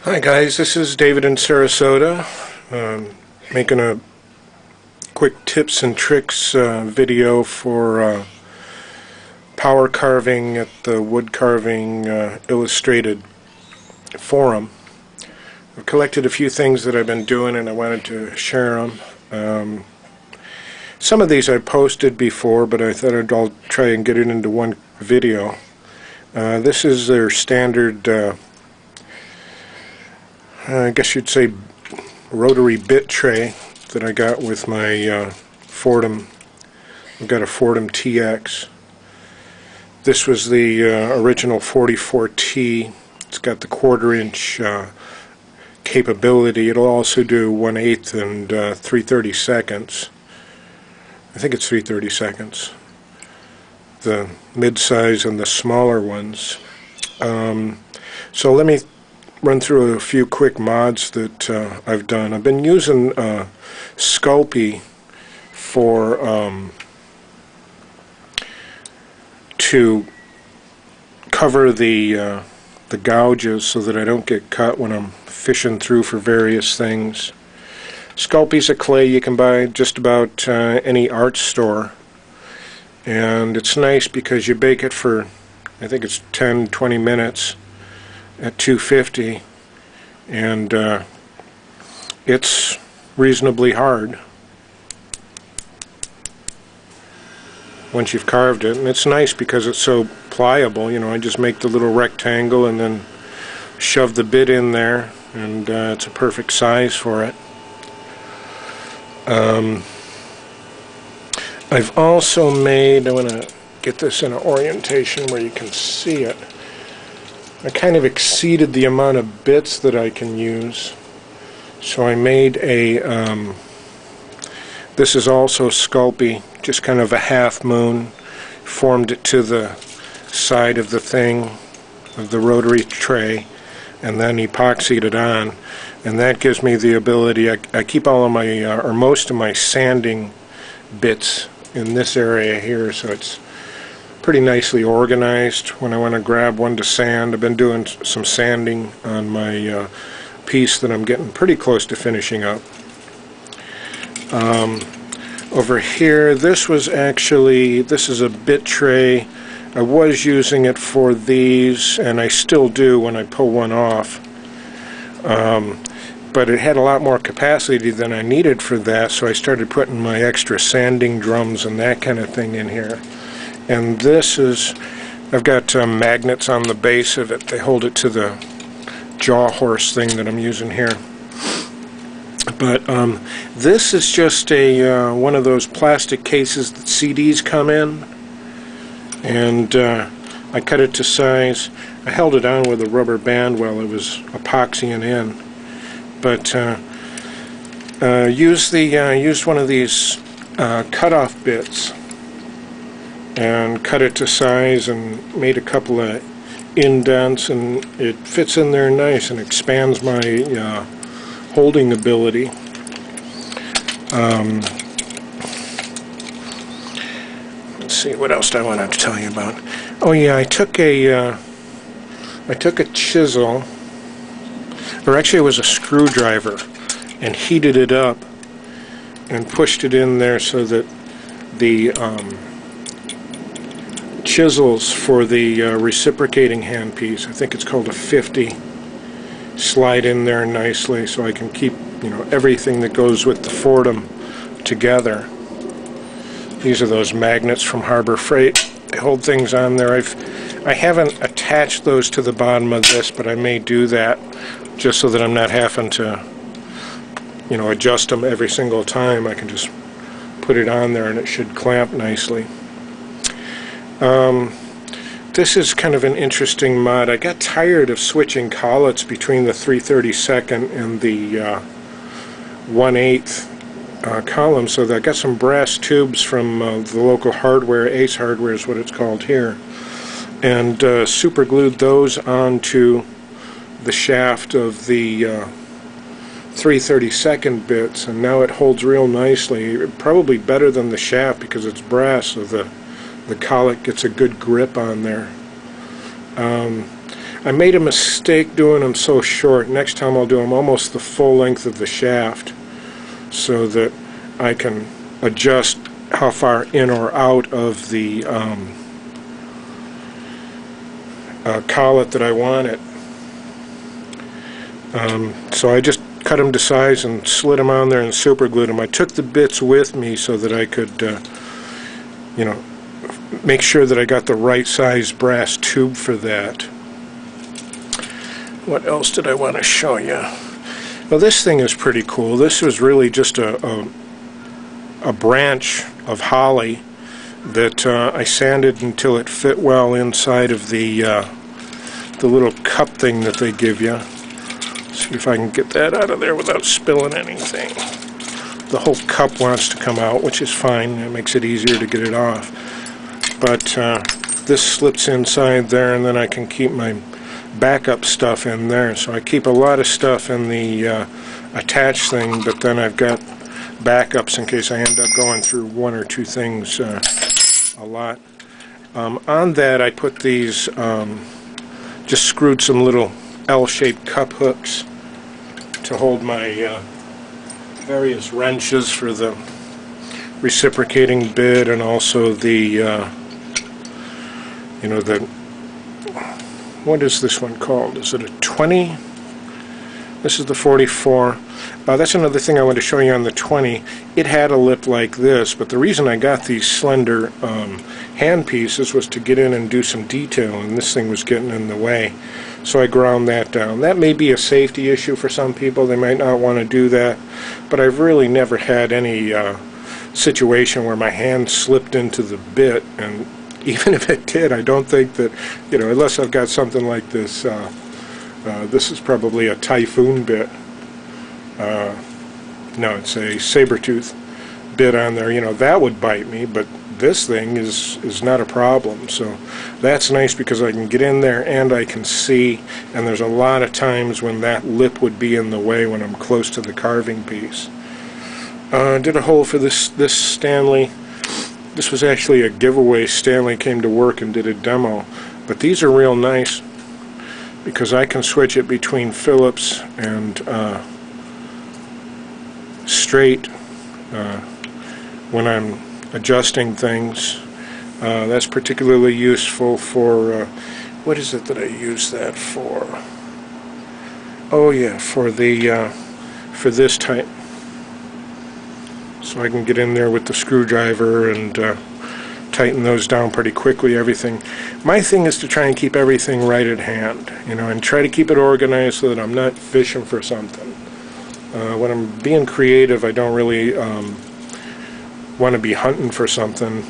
Hi guys, this is David in Sarasota, making a quick tips and tricks video for power carving at the Wood Carving Illustrated forum. I've collected a few things that I've been doing and I wanted to share them. Some of these I posted before, but I thought I'll try and get it into one video. This is their standard I guess you'd say rotary bit tray that I got with my Foredom. I've got a Foredom TX. This was the original 44T. It's got the 1/4-inch capability. It'll also do 1/8 and 3/32. I think it's 3/32. The mid-size and the smaller ones. So let me run through a few quick mods that I've done. I've been using Sculpey for to cover the gouges so that I don't get cut when I'm fishing through for various things. Sculpey's a clay you can buy just about any art store, and it's nice because you bake it for, I think it's 10-20 minutes at 250, and it's reasonably hard once you've carved it, and it's nice because it's so pliable. You know, I just make the little rectangle and then shove the bit in there, and it's a perfect size for it. I've also made, I want to get this in an orientation where you can see it. I kind of exceeded the amount of bits that I can use, so I made a this is also Sculpey, just kind of a half moon, formed it to the side of the thing, of the rotary tray, and then epoxied it on, and that gives me the ability, I keep all of my or most of my sanding bits in this area here, so it's pretty nicely organized when I want to grab one to sand. I've been doing some sanding on my piece that I'm getting pretty close to finishing up. Over here, this is a bit tray. I was using it for these, and I still do when I pull one off. But it had a lot more capacity than I needed for that, so I started putting my extra sanding drums and that kind of thing in here. And this is, I've got magnets on the base of it. They hold it to the jaw horse thing that I'm using here. But this is just a one of those plastic cases that CDs come in, and I cut it to size. I held it on with a rubber band while it was epoxying in. But used one of these cut-off bits and cut it to size and made a couple of indents, and it fits in there nice and expands my holding ability. Let's see, what else do I want to tell you about? Oh yeah, I took a chisel, or actually it was a screwdriver, and heated it up and pushed it in there so that the chisels for the reciprocating handpiece, I think it's called a 50, slide in there nicely, so I can keep, you know, everything that goes with the Foredom together. These are those magnets from Harbor Freight. They hold things on there. I haven't attached those to the bottom of this, but I may do that just so that I'm not having to, you know, adjust them every single time. I can just put it on there and it should clamp nicely. This is kind of an interesting mod. I got tired of switching collets between the 3/32 and the 1/8 column, so I got some brass tubes from the local hardware, Ace Hardware is what it's called here, and super glued those onto the shaft of the 3/32 bits, and now it holds real nicely, probably better than the shaft because it's brass, so the collet gets a good grip on there. I made a mistake doing them so short. Next time I'll do them almost the full length of the shaft so that I can adjust how far in or out of the collet that I want it. So I just cut them to size and slid them on there and super glued them. I took the bits with me so that I could you know, make sure that I got the right size brass tube for that. What else did I want to show you? Well, this thing is pretty cool. This was really just a branch of holly that I sanded until it fit well inside of the little cup thing that they give you. See if I can get that out of there without spilling anything. The whole cup wants to come out, which is fine. It makes it easier to get it off. But this slips inside there, and then I can keep my backup stuff in there. So I keep a lot of stuff in the attached thing, but then I've got backups in case I end up going through one or two things a lot. On that I put these, just screwed some little L-shaped cup hooks to hold my various wrenches for the reciprocating bit, and also the you know, the, what is this one called? Is it a 20? This is the 44. That's another thing I want to show you on the 20. It had a lip like this, but the reason I got these slender hand pieces was to get in and do some detail, and this thing was getting in the way. So I ground that down. That may be a safety issue for some people. They might not want to do that, but I've really never had any situation where my hand slipped into the bit, and even if it did, I don't think that, you know, unless I've got something like this, this is probably a Typhoon bit. No, it's a Sabertooth bit on there. You know, that would bite me, but this thing is not a problem. So that's nice because I can get in there and I can see, and there's a lot of times when that lip would be in the way when I'm close to the carving piece. Did a hole for this Stanley. This was actually a giveaway. Stanley came to work and did a demo, but these are real nice because I can switch it between Phillips and straight when I'm adjusting things. That's particularly useful for what is it that I use that for? Oh yeah, for the for this type. So I can get in there with the screwdriver and tighten those down pretty quickly, everything. My thing is to try and keep everything right at hand, you know, and try to keep it organized so that I'm not fishing for something. When I'm being creative, I don't really want to be hunting for something.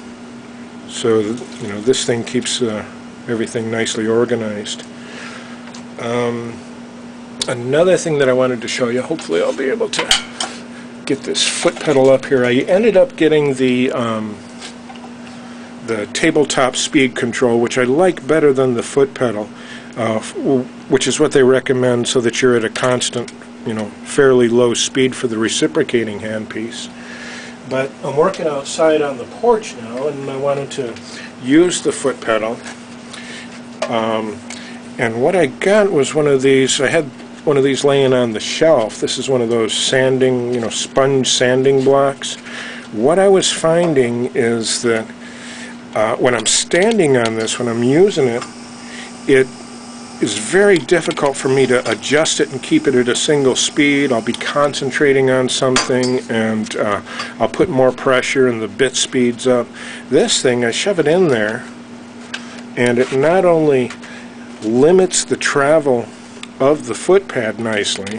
So, you know, this thing keeps everything nicely organized. Another thing that I wanted to show you, hopefully I'll be able to get this foot pedal up here. I ended up getting the tabletop speed control, which I like better than the foot pedal, which is what they recommend so that you're at a constant, you know, fairly low speed for the reciprocating handpiece. But I'm working outside on the porch now, and I wanted to use the foot pedal. And what I got was one of these. I had one of these laying on the shelf. This is one of those sanding, you know, sponge sanding blocks. What I was finding is that when I'm standing on this, when I'm using it, it is very difficult for me to adjust it and keep it at a single speed. I'll be concentrating on something and I'll put more pressure and the bit speeds up. This thing, I shove it in there and it not only limits the travel of the foot pad nicely,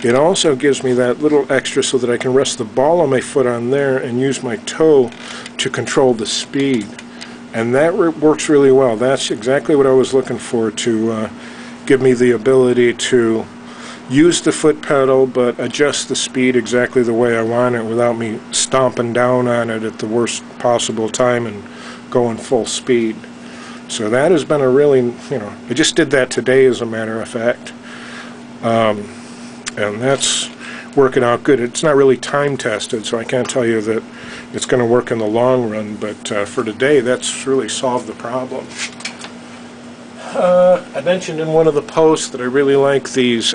it also gives me that little extra so that I can rest the ball of my foot on there and use my toe to control the speed. And that works really well. That's exactly what I was looking for, to give me the ability to use the foot pedal but adjust the speed exactly the way I want it without me stomping down on it at the worst possible time and going full speed. So that has been a really, you know, I just did that today as a matter of fact. And that's working out good. It's not really time tested, so I can't tell you that it's going to work in the long run, but for today that's really solved the problem. I mentioned in one of the posts that I really like these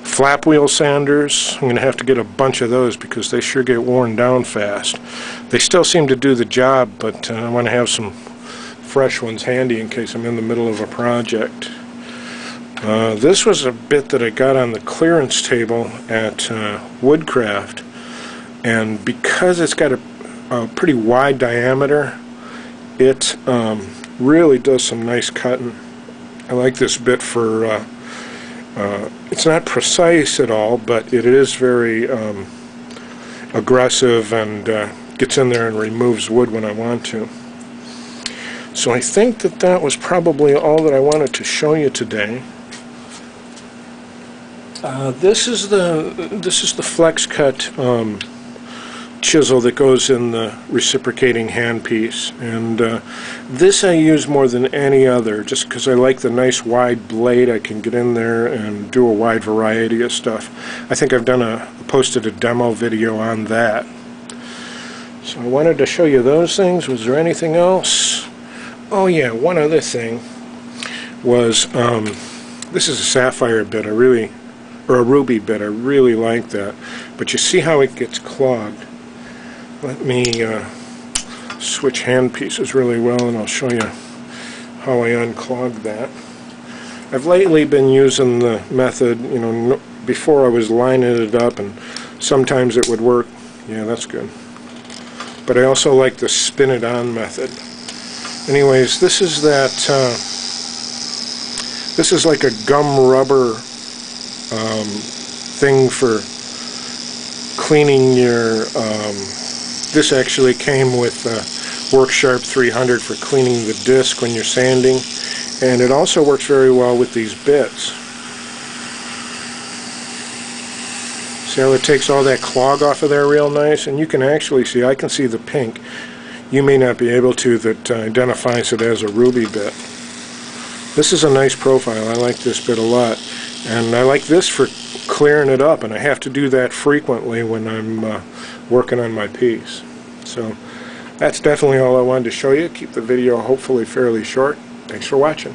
flap wheel sanders. I'm going to have to get a bunch of those because they sure get worn down fast. They still seem to do the job, but I want to have some fresh ones handy in case I'm in the middle of a project. This was a bit that I got on the clearance table at Woodcraft, and because it's got a pretty wide diameter, it really does some nice cutting. I like this bit for it's not precise at all, but it is very aggressive and gets in there and removes wood when I want to. So I think that that was probably all that I wanted to show you today. This is the flex cut chisel that goes in the reciprocating handpiece, and this I use more than any other just because I like the nice wide blade. I can get in there and do a wide variety of stuff. I think I've posted a demo video on that. So I wanted to show you those things. Was there anything else? Oh yeah, one other thing was this is a sapphire bit, or a ruby bit. I really like that, but you see how it gets clogged. Let me switch hand pieces really well, and I'll show you how I unclog that. I've lately been using the method, you know, before I was lining it up, and sometimes it would work. Yeah, that's good. But I also like the spin it on method. Anyways, this is that. This is like a gum rubber thing for cleaning your. This actually came with WorkSharp 300 for cleaning the disc when you're sanding, and it also works very well with these bits. See how it takes all that clog off of there real nice? And you can actually see, I can see the pink. You may not be able to, that identifies it as a ruby bit. This is a nice profile. I like this bit a lot. And I like this for clearing it up, and I have to do that frequently when I'm working on my piece. So that's definitely all I wanted to show you. Keep the video hopefully fairly short. Thanks for watching.